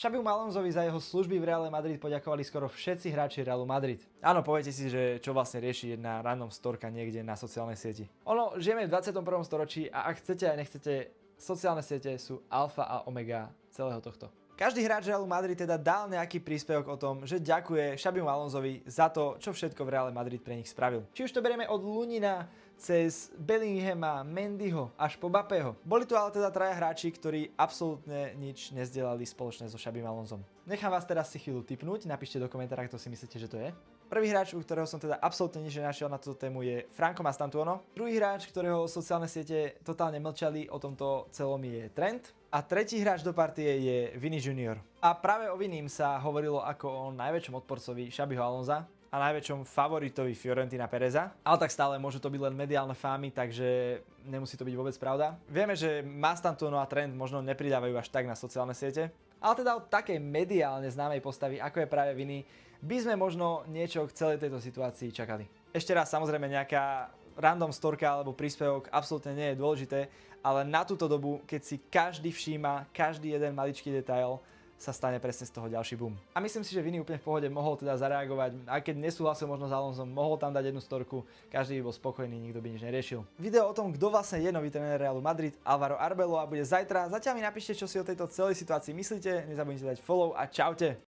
Xabimu Alonsovi za jeho služby v Reále Madrid poďakovali skoro všetci hráči Realu Madrid. Áno, poviete si, že čo vlastne rieši jedna random storka niekde na sociálnej sieti. Ono, žijeme v 21. storočí a ak chcete a nechcete, sociálne siete sú alfa a omega celého tohto. Každý hráč Realu Madrid teda dal nejaký príspevok o tom, že ďakuje Xabimu Alonsovi za to, čo všetko v Reále Madrid pre nich spravil. Či už to berieme od Lunina cez Bellinghama, Mendyho až po Mbappého. Boli tu ale teda traja hráči, ktorí absolútne nič nezdielali spoločne so Xabim Alonsom. Nechám vás teraz si chvíľu tipnúť, napíšte do komentára, kto si myslíte, že to je. Prvý hráč, u ktorého som teda absolútne nič nenašiel na túto tému, je Franco Mastantuono. Druhý hráč, ktorého sociálne siete totálne mlčali o tomto celom, je Trent. A tretí hráč do partie je Vini Junior. A práve o Vinim sa hovorilo ako o najväčšom odporcovi Xabiho Alonsa a najväčšom favoritovi Fiorentina Pereza. Ale tak stále môžu to byť len mediálne fámy, takže nemusí to byť vôbec pravda. Vieme, že Mastantuono a Trent možno nepridávajú až tak na sociálne siete, ale teda od takej mediálne známej postavy, ako je práve Vini, by sme možno niečo k celej tejto situácii čakali. Ešte raz, samozrejme, nejaká random storka alebo príspevok absolútne nie je dôležité, ale na túto dobu, keď si každý všíma, každý jeden maličký detail, sa stane presne z toho ďalší boom. A myslím si, že Vini úplne v pohode mohol teda zareagovať, aj keď nesúhlasil možno s Alonsom, mohol tam dať jednu storku, každý by bol spokojný, nikto by nič neriešil. Video o tom, kto vlastne je nový tréner Realu Madrid, Álvaro Arbeloa, bude zajtra. Zatiaľ mi napíšte, čo si o tejto celej situácii myslíte, nezabudnite dať follow a čaute.